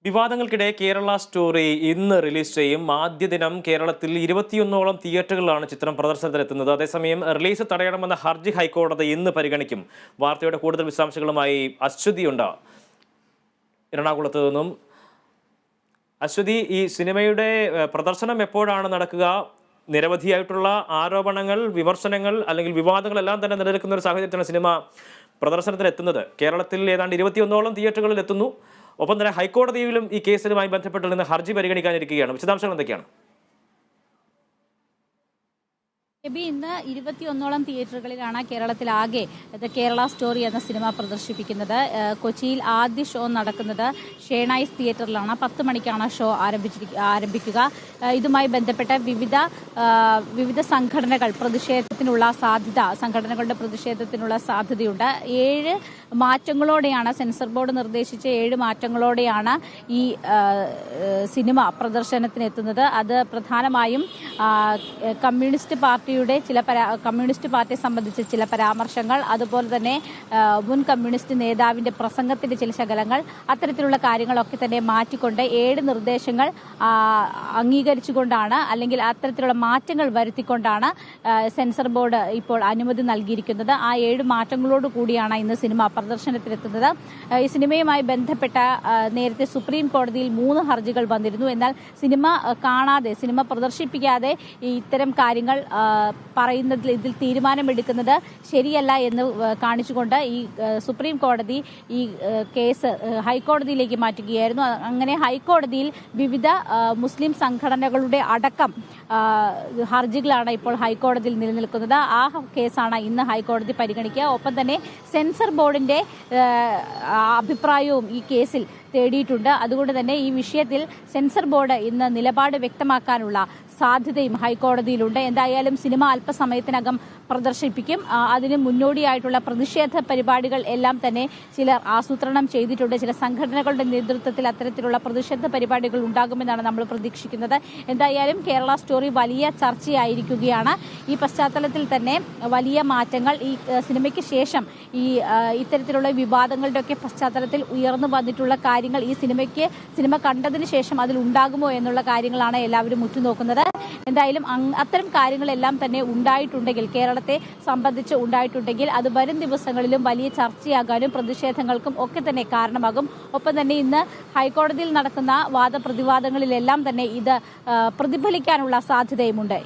വിവാദങ്ങൾക്കിടെ Kerala story ഇന്ന് release ചെയ്യും. ആദ്യ ദിനം കേരളത്തിൽ 21ഓളം തിയേറ്ററുകളിലാണ് ചിത്രം പ്രദർശനത്തിനെത്തുന്നത്. അതേസമയം റിലീസ് തടയണമെന്ന ഹർജി ഹൈക്കോടതി ഇന്ന് പരിഗണിക്കും. വാർത്തയുടെ കൂടുതൽ വിശദാംശങ്ങളുമായി അശ്വതിയുണ്ട് എറണാകുളത്ത് നിന്നും. അശ്വതി, ഈ സിനിമയുടെ പ്രദർശനം എപ്പോഴാണ് നടക്കുക? നിരവധിയായിട്ടുള്ള ആരോപണങ്ങൾ, വിമർശനങ്ങൾ അല്ലെങ്കിൽ വിവാദങ്ങളെല്ലാം തന്നെ നിലനിൽക്കുന്ന ഒരു സാഹചര്യത്തിലാണ് സിനിമ പ്രദർശനത്തിന് എത്തുന്നത്. കേരളത്തിൽ ഏതാണ്ട് 21ഓളം തിയേറ്ററുകളിൽ എത്തുന്നു. ഒപ്പം തന്നെ ഹൈക്കോടതിയിലും ഈ കേസുമായി ബന്ധപ്പെട്ട് നിന്ന് ഹർജി പരിഗണിക്കാനിരിക്കുകയാണ്. വിശദാംശങ്ങൾ എന്തൊക്കെയാണ്? ഇന്ന് 21ഓളം തിയേറ്ററുകളിലാണ് കേരളത്തിലാകെ കേരള സ്റ്റോറി എന്ന സിനിമ പ്രദർശിപ്പിക്കുന്നത്. കൊച്ചിയിൽ ആദ്യ ഷോ നടക്കുന്നത് ഷേണൈസ് തിയേറ്ററിലാണ്. 10 മണിക്കാണ് ഷോ ആരംഭിക്കുക. ഇതുമായി ബന്ധപ്പെട്ട വിവിധ സംഘടനകളുടെ പ്രതിഷേധത്തിനുള്ള സാധ്യതയുണ്ട്. 7 മാറ്റങ്ങളോടെയാണ് സെൻസർ ബോർഡ് നിർദ്ദേശിച്ച 7 മാറ്റങ്ങളോടെയാണ് ഈ സിനിമ പ്രദർശനത്തിനെത്തുന്നത്. അത് പ്രധാനമായും കമ്മ്യൂണിസ്റ്റ് പാർട്ടിയെ സംബന്ധിച്ച് ചില പരാമർശങ്ങൾ, അതുപോലെ തന്നെ മുൻ കമ്മ്യൂണിസ്റ്റ് നേതാവിന്റെ പ്രസംഗത്തിന്റെ ചില ശകലങ്ങൾ, അത്തരത്തിലുള്ള കാര്യങ്ങളൊക്കെ തന്നെ മാറ്റിക്കൊണ്ട് 7 നിർദ്ദേശങ്ങൾ അംഗീകരിച്ചുകൊണ്ടാണ്, അല്ലെങ്കിൽ അത്തരത്തിലുള്ള മാറ്റങ്ങൾ വരുത്തിക്കൊണ്ടാണ് സെൻസർ ബോർഡ് ഇപ്പോൾ അനുമതി നൽകിയിരിക്കുന്നത്. ആ 7 മാറ്റങ്ങളോട് കൂടിയാണ് ഇന്ന് സിനിമ പ്രദർശനത്തിനെത്തുന്നത്. ഈ സിനിമയുമായി ബന്ധപ്പെട്ട നേരത്തെ സുപ്രീം കോടതിയിൽ 3 ഹർജികൾ വന്നിരുന്നു. എന്നാൽ സിനിമ പ്രദർശിപ്പിക്കാതെ ഇത്തരം കാര്യങ്ങൾ പറയുന്നതിൽ ഇതിൽ തീരുമാനമെടുക്കുന്നത് ശരിയല്ല എന്ന് കാണിച്ചുകൊണ്ട് ഈ സുപ്രീം കോടതി ഈ കേസ് ഹൈക്കോടതിയിലേക്ക് മാറ്റുകയായിരുന്നു. അങ്ങനെ ഹൈക്കോടതിയിൽ വിവിധ മുസ്ലിം സംഘടനകളുടെ അടക്കം ഹർജികളാണ് ഇപ്പോൾ ഹൈക്കോടതിയിൽ നിലനിൽക്കുന്നത്. ആ കേസാണ് ഇന്ന് ഹൈക്കോടതി പരിഗണിക്കുക. ഒപ്പം തന്നെ സെൻസർ ബോർഡിന്റെ അഭിപ്രായവും ഈ കേസിൽ തേടിയിട്ടുണ്ട്. അതുകൊണ്ട് തന്നെ ഈ വിഷയത്തിൽ സെൻസർ ബോർഡ് ഇന്ന് നിലപാട് വ്യക്തമാക്കാനുള്ള സാധ്യതയും ഹൈക്കോടതിയിലുണ്ട്. എന്തായാലും സിനിമ അല്പസമയത്തിനകം പ്രദർശിപ്പിക്കും. അതിന് മുന്നോടിയായിട്ടുള്ള പ്രതിഷേധ പരിപാടികൾ എല്ലാം തന്നെ ചിലർ ആസൂത്രണം ചെയ്തിട്ടുണ്ട്. ചില സംഘടനകളുടെ നേതൃത്വത്തിൽ അത്തരത്തിലുള്ള പ്രതിഷേധ പരിപാടികൾ ഉണ്ടാകുമെന്നാണ് നമ്മൾ പ്രതീക്ഷിക്കുന്നത്. എന്തായാലും കേരള സ്റ്റോറി വലിയ ചർച്ചയായിരിക്കുകയാണ്. ഈ പശ്ചാത്തലത്തിൽ തന്നെ വലിയ മാറ്റങ്ങൾ ഈ സിനിമയ്ക്ക് ശേഷം ഇത്തരത്തിലുള്ള വിവാദങ്ങളുടെയൊക്കെ പശ്ചാത്തലത്തിൽ ഉയർന്നു വന്നിട്ടുള്ള കാര്യങ്ങൾ ഈ സിനിമ കണ്ടതിന് ശേഷം അതിൽ ഉണ്ടാകുമോ എന്നുള്ള കാര്യങ്ങളാണ് എല്ലാവരും ഉറ്റുനോക്കുന്നത്. എന്തായാലും അത്തരം കാര്യങ്ങളെല്ലാം തന്നെ കേരളത്തെ സംബന്ധിച്ച് ഉണ്ടായിട്ടുണ്ടെങ്കിൽ അത് വരും ദിവസങ്ങളിലും വലിയ ചർച്ചയാകാനും പ്രതിഷേധങ്ങൾക്കും ഒക്കെ തന്നെ കാരണമാകും. ഒപ്പം തന്നെ ഇന്ന് ഹൈക്കോടതിയിൽ നടക്കുന്ന വാദപ്രതിവാദങ്ങളിലെല്ലാം തന്നെ ഇത് പ്രതിഫലിക്കാനുള്ള സാധ്യതയുമുണ്ട്.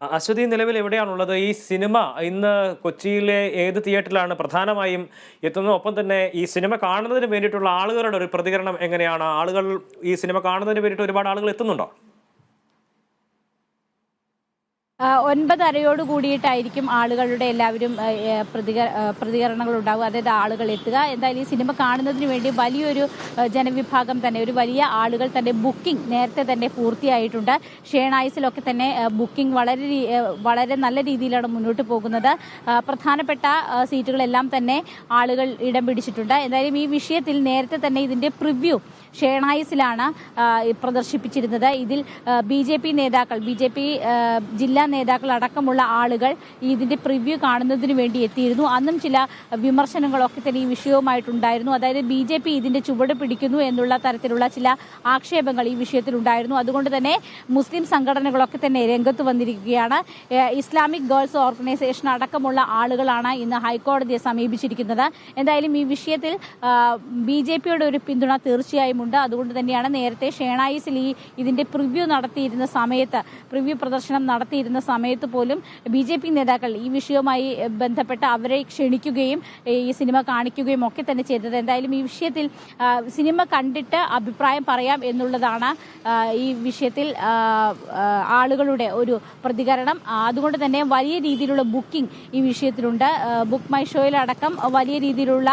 അശ്വതി, നിലവിൽ എവിടെയാണുള്ളത്? ഈ സിനിമ ഇന്ന് കൊച്ചിയിലെ ഏത് തിയേറ്ററിലാണ് പ്രധാനമായും എത്തുന്നത്? ഒപ്പം തന്നെ ഈ സിനിമ കാണുന്നതിന് വേണ്ടിയിട്ടുള്ള ആളുകളുടെ ഒരു പ്രതികരണം എങ്ങനെയാണ്? ആളുകൾ ഈ സിനിമ കാണുന്നതിന് വേണ്ടിയിട്ട് ഒരുപാട് ആളുകൾ എത്തുന്നുണ്ടോ? 9:30 കൂടിയിട്ടായിരിക്കും ആളുകളുടെ എല്ലാവരും പ്രതികരണങ്ങൾ ഉണ്ടാവുക. അതായത് ആളുകൾ എത്തുക. എന്തായാലും ഈ സിനിമ കാണുന്നതിന് വേണ്ടി വലിയൊരു ജനവിഭാഗം തന്നെ, ഒരു വലിയ ആളുകൾ തന്നെ ബുക്കിംഗ് നേരത്തെ തന്നെ പൂർത്തിയായിട്ടുണ്ട്. ഷേണൈസിലൊക്കെ തന്നെ ബുക്കിംഗ് വളരെ നല്ല രീതിയിലാണ് മുന്നോട്ട് പോകുന്നത്. പ്രധാനപ്പെട്ട സീറ്റുകളെല്ലാം തന്നെ ആളുകൾ ഇടം പിടിച്ചിട്ടുണ്ട്. എന്തായാലും ഈ വിഷയത്തിൽ നേരത്തെ തന്നെ ഇതിന്റെ പ്രിവ്യൂ ഷേണൈസിലാണ് പ്രദർശിപ്പിച്ചിരുന്നത്. ഇതിൽ ബി ജെ പി ജില്ലാ നേതാക്കൾ അടക്കമുള്ള ആളുകൾ ഇതിന്റെ പ്രിവ്യൂ കാണുന്നതിന് വേണ്ടി എത്തിയിരുന്നു. അന്നും ചില വിമർശനങ്ങളൊക്കെ തന്നെ ഈ വിഷയവുമായിട്ടുണ്ടായിരുന്നു. അതായത് BJP ഇതിന്റെ ചുവട് പിടിക്കുന്നു എന്നുള്ള തരത്തിലുള്ള ചില ആക്ഷേപങ്ങൾ ഈ വിഷയത്തിലുണ്ടായിരുന്നു. അതുകൊണ്ട് തന്നെ മുസ്ലിം സംഘടനകളൊക്കെ തന്നെ രംഗത്ത് വന്നിരിക്കുകയാണ്. ഇസ്ലാമിക് ഗേൾസ് ഓർഗനൈസേഷൻ അടക്കമുള്ള ആളുകളാണ് ഇന്ന് ഹൈക്കോടതിയെ സമീപിച്ചിരിക്കുന്നത്. എന്തായാലും ഈ വിഷയത്തിൽ BJPയുടെ ഒരു പിന്തുണ തീർച്ചയായും ഉണ്ട്. അതുകൊണ്ട് തന്നെയാണ് നേരത്തെ ഷേണായിസിൽ ഇതിന്റെ പ്രിവ്യൂ പ്രദർശനം നടത്തിയിരുന്ന സമയത്ത് പോലും BJP നേതാക്കൾ ഈ വിഷയവുമായി ബന്ധപ്പെട്ട് അവരെ ക്ഷണിക്കുകയും ഈ സിനിമ കാണിക്കുകയും ഒക്കെ തന്നെ ചെയ്തത്. എന്തായാലും ഈ വിഷയത്തിൽ സിനിമ കണ്ടിട്ട് അഭിപ്രായം പറയാം എന്നുള്ളതാണ് ഈ വിഷയത്തിൽ ആളുകളുടെ ഒരു പ്രതികരണം. അതുകൊണ്ട് തന്നെ വലിയ രീതിയിലുള്ള ബുക്കിംഗ് ഈ വിഷയത്തിലുണ്ട്. ബുക്ക് മൈ ഷോയിലടക്കം വലിയ രീതിയിലുള്ള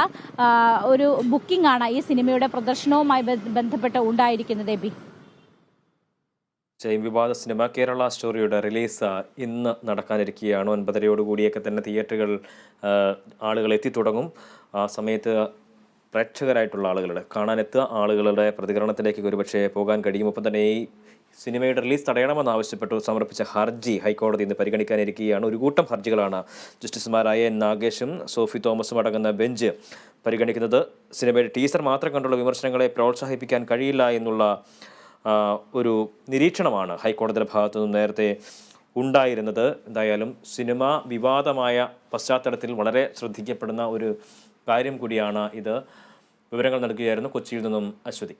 ഒരു ബുക്കിംഗ് ആണ് ഈ സിനിമയുടെ പ്രദർശനവുമായി ബന്ധപ്പെട്ട് ഉണ്ടായിരിക്കുന്നത്. വിവാദ സിനിമ കേരള സ്റ്റോറിയുടെ റിലീസ് ഇന്ന് നടക്കാനിരിക്കുകയാണ്. 9:30 കൂടിയൊക്കെ തന്നെ തിയേറ്ററുകൾ ആളുകൾ എത്തിത്തുടങ്ങും. ആ സമയത്ത് പ്രേക്ഷകരായിട്ടുള്ള ആളുകളുടെ കാണാനെത്തുക ആളുകളുടെ പ്രതികരണത്തിലേക്ക് ഒരുപക്ഷെ പോകാൻ കഴിയും. ഒപ്പം തന്നെ ഈ സിനിമയുടെ റിലീസ് തടയണമെന്നാവശ്യപ്പെട്ടു സമർപ്പിച്ച ഹർജി ഹൈക്കോടതി ഇന്ന് പരിഗണിക്കാനിരിക്കുകയാണ്. ഒരു കൂട്ടം ഹർജികളാണ് ജസ്റ്റിസുമാരായ എൻ നാഗേഷും സോഫി തോമസും അടങ്ങുന്ന ബെഞ്ച് പരിഗണിക്കുന്നത്. സിനിമയുടെ ടീസർ മാത്രം കണ്ടുള്ള വിമർശനങ്ങളെ പ്രോത്സാഹിപ്പിക്കാൻ കഴിയില്ല എന്നുള്ള ഒരു നിരീക്ഷണമാണ് ഹൈക്കോടതിയുടെ ഭാഗത്തു നിന്ന് നേരത്തെ ഉണ്ടായിരുന്നത്. എന്തായാലും സിനിമ വിവാദമായ പശ്ചാത്തലത്തിൽ വളരെ ശ്രദ്ധിക്കപ്പെടുന്ന ഒരു കാര്യം കൂടിയാണ് ഇത്. വിവരങ്ങൾ നൽകുകയായിരുന്നു കൊച്ചിയിൽ നിന്നും അശ്വതി.